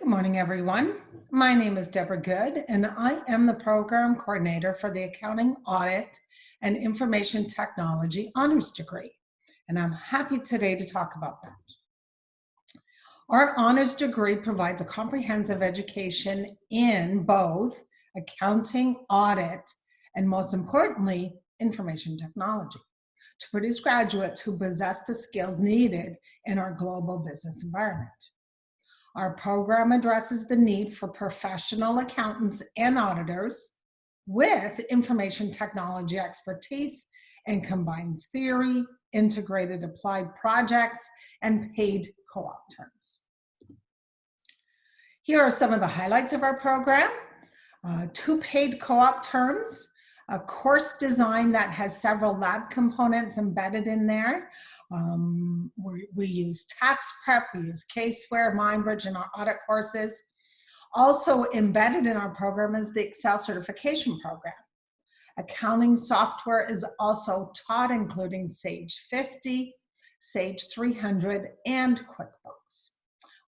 Good morning, everyone. My name is Deborah Good, and I am the program coordinator for the Accounting, Audit, and Information Technology honors degree. And I'm happy today to talk about that. Our honors degree provides a comprehensive education in both accounting, audit, and most importantly, information technology to produce graduates who possess the skills needed in our global business environment. Our program addresses the need for professional accountants and auditors with information technology expertise and combines theory, integrated applied projects, and paid co-op terms. Here are some of the highlights of our program. 2 paid co-op terms, a course design that has several lab components embedded in there. We use tax prep, we use caseware, MindBridge in our audit courses. Also embedded in our program is the Excel certification program. Accounting software is also taught, including Sage 50, Sage 300, and QuickBooks.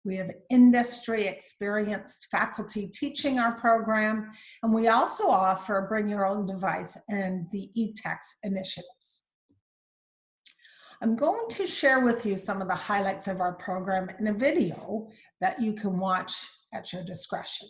We have industry experienced faculty teaching our program, and we also offer Bring Your Own Device and the e-text initiatives. I'm going to share with you some of the highlights of our program in a video that you can watch at your discretion.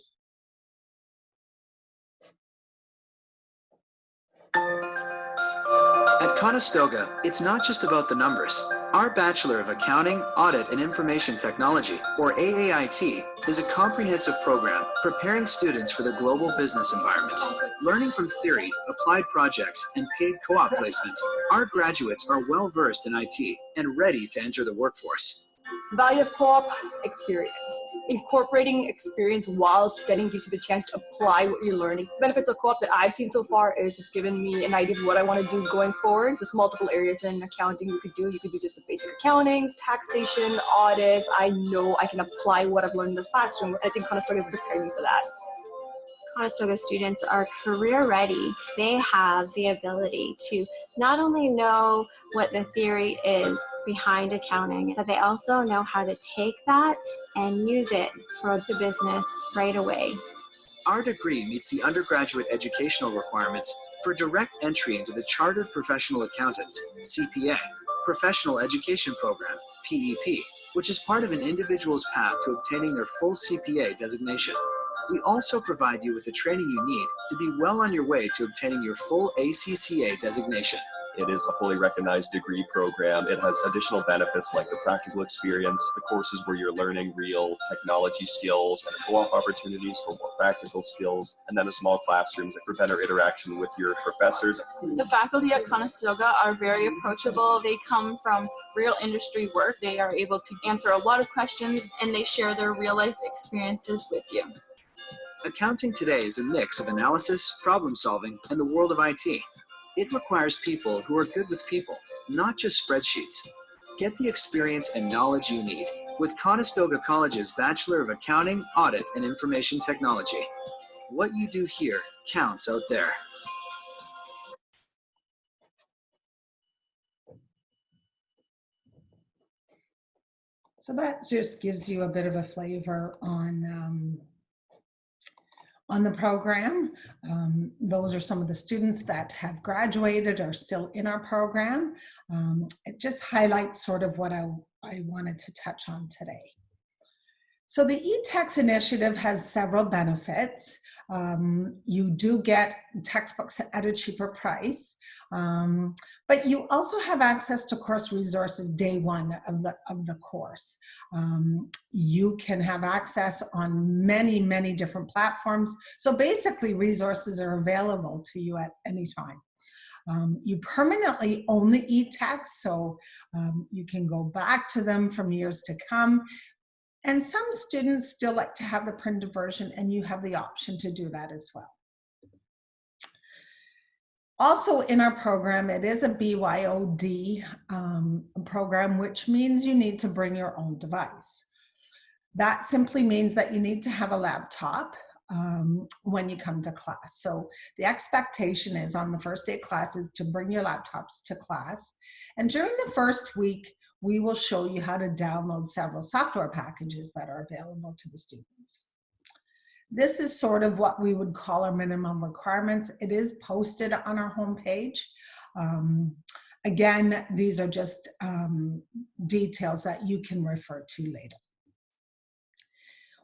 At Conestoga, it's not just about the numbers. Our Bachelor of Accounting, Audit, and Information Technology, or AAIT, is a comprehensive program preparing students for the global business environment. Learning from theory, applied projects, and paid co-op placements, our graduates are well-versed in IT and ready to enter the workforce. Value of co-op experience. Incorporating experience while studying gives you the chance to apply what you're learning. Benefits of co-op that I've seen so far is it's given me an idea of what I want to do going forward. There's multiple areas in accounting you could do. You could do just the basic accounting, taxation, audit. I know I can apply what I've learned in the classroom. I think Conestoga is preparing me for that. Conestoga students are career ready. They have the ability to not only know what the theory is behind accounting, but they also know how to take that and use it for the business right away. Our degree meets the undergraduate educational requirements for direct entry into the Chartered Professional Accountants, CPA, Professional Education Program, PEP, which is part of an individual's path to obtaining their full CPA designation. We also provide you with the training you need to be well on your way to obtaining your full ACCA designation. It is a fully recognized degree program. It has additional benefits like the practical experience, the courses where you're learning real technology skills, and co-op opportunities for more practical skills, and then a small classrooms for better interaction with your professors. The faculty at Conestoga are very approachable. They come from real industry work. They are able to answer a lot of questions, and they share their real life experiences with you. Accounting today is a mix of analysis, problem solving, and the world of IT. It requires people who are good with people, not just spreadsheets. Get the experience and knowledge you need with Conestoga College's Bachelor of Accounting, Audit, and Information Technology. What you do here counts out there. So that just gives you a bit of a flavor on the program. Those are some of the students that have graduated or still in our program. It just highlights sort of what I wanted to touch on today. So the e-text initiative has several benefits. You do get textbooks at a cheaper price, but you also have access to course resources day one of the course. You can have access on many, many different platforms. So basically resources are available to you at any time. You permanently own the e-text, so you can go back to them from years to come. And some students still like to have the printed version, and you have the option to do that as well. Also in our program, it is a BYOD program, which means you need to bring your own device. That simply means that you need to have a laptop when you come to class. So the expectation is on the first day of class is to bring your laptops to class. And during the first week, we will show you how to download several software packages that are available to the students. This is sort of what we would call our minimum requirements. It is posted on our homepage. Again, these are just details that you can refer to later.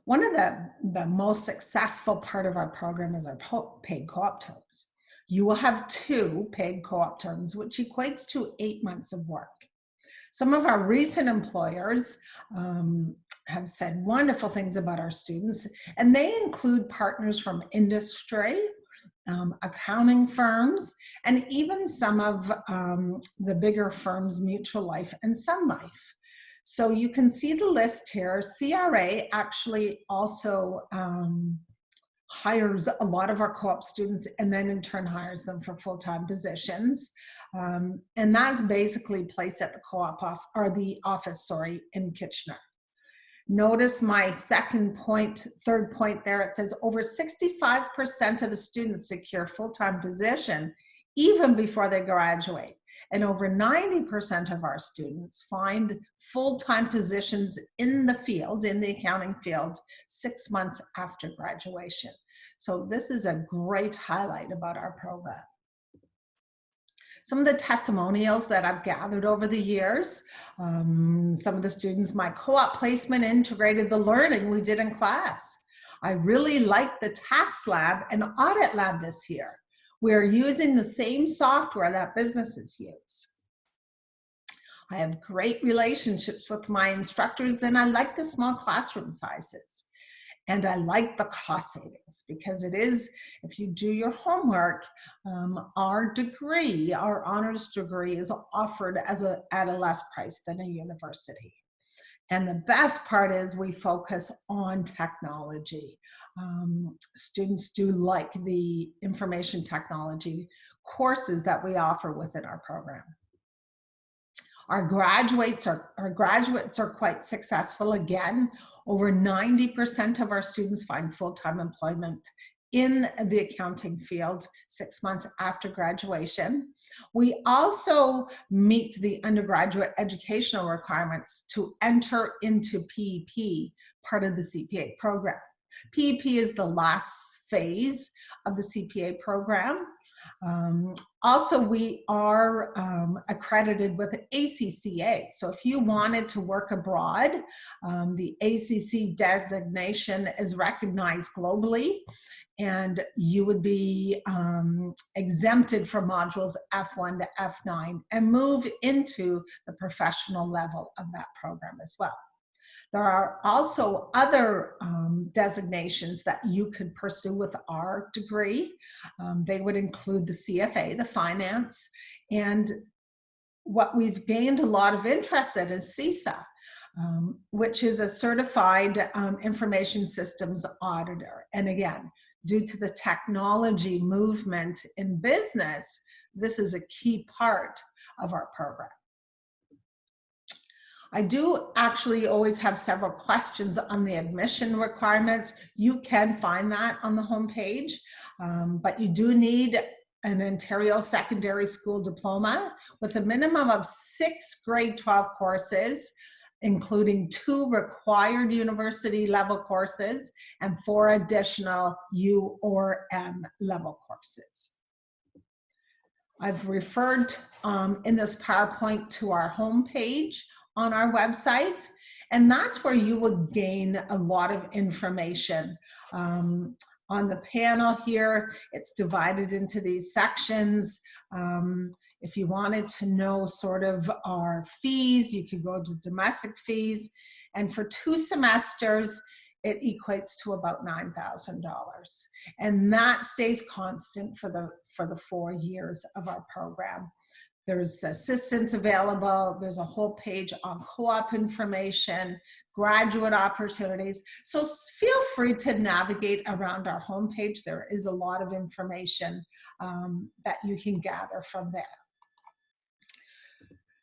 One of the most successful part of our program is our paid co-op terms. You will have 2 paid co-op terms, which equates to 8 months of work. Some of our recent employers have said wonderful things about our students, and they include partners from industry, accounting firms, and even some of the bigger firms, Mutual Life and Sun Life. So you can see the list here. CRA actually also hires a lot of our co-op students and then in turn hires them for full-time positions. And that's basically placed at the co-op office in Kitchener. Notice my third point there, it says over 65% of the students secure full-time position even before they graduate. And over 90% of our students find full-time positions in the field, in the accounting field, 6 months after graduation. So this is a great highlight about our program. Some of the testimonials that I've gathered over the years, some of the students, my co-op placement integrated the learning we did in class. I really liked the tax lab and audit lab this year. We're using the same software that businesses use. I have great relationships with my instructors, and I like the small classroom sizes. And I like the cost savings because it is, if you do your homework, our degree, our honors degree is offered at a less price than a university. And the best part is we focus on technology. Students do like the information technology courses that we offer within our program. Our graduates are quite successful. Again, over 90% of our students find full-time employment in the accounting field 6 months after graduation. We also meet the undergraduate educational requirements to enter into PEP, part of the CPA program. PEP is the last phase of the CPA program. Also, we are accredited with ACCA. So if you wanted to work abroad, the ACC designation is recognized globally, and you would be exempted from modules F1 to F9 and move into the professional level of that program as well. There are also other designations that you could pursue with our degree. They would include the CFA, the finance, and what we've gained a lot of interest in is CISA, which is a certified information systems auditor. And again, due to the technology movement in business, this is a key part of our program. I do actually always have several questions on the admission requirements. You can find that on the homepage, but you do need an Ontario secondary school diploma with a minimum of 6 grade 12 courses, including 2 required university level courses and 4 additional U or M level courses. I've referred in this PowerPoint to our homepage on our website, and that's where you will gain a lot of information. On the panel here, it's divided into these sections. If you wanted to know sort of our fees, you could go to domestic fees, and for 2 semesters, it equates to about $9,000. And that stays constant for the 4 years of our program. There's assistance available. There's a whole page on co-op information, graduate opportunities. So feel free to navigate around our homepage. There is a lot of information that you can gather from there.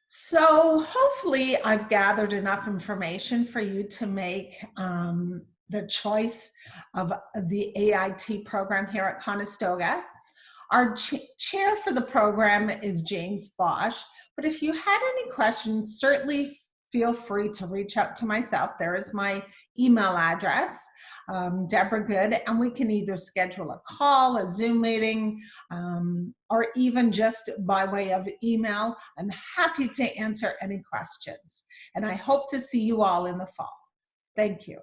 So hopefully I've gathered enough information for you to make the choice of the AIT program here at Conestoga. Our chair for the program is James Bosch, But if you had any questions, certainly feel free to reach out to myself. There is my email address, Deborah Good, and we can either schedule a call, a Zoom meeting, or even just by way of email. I'm happy to answer any questions. And I hope to see you all in the fall. Thank you.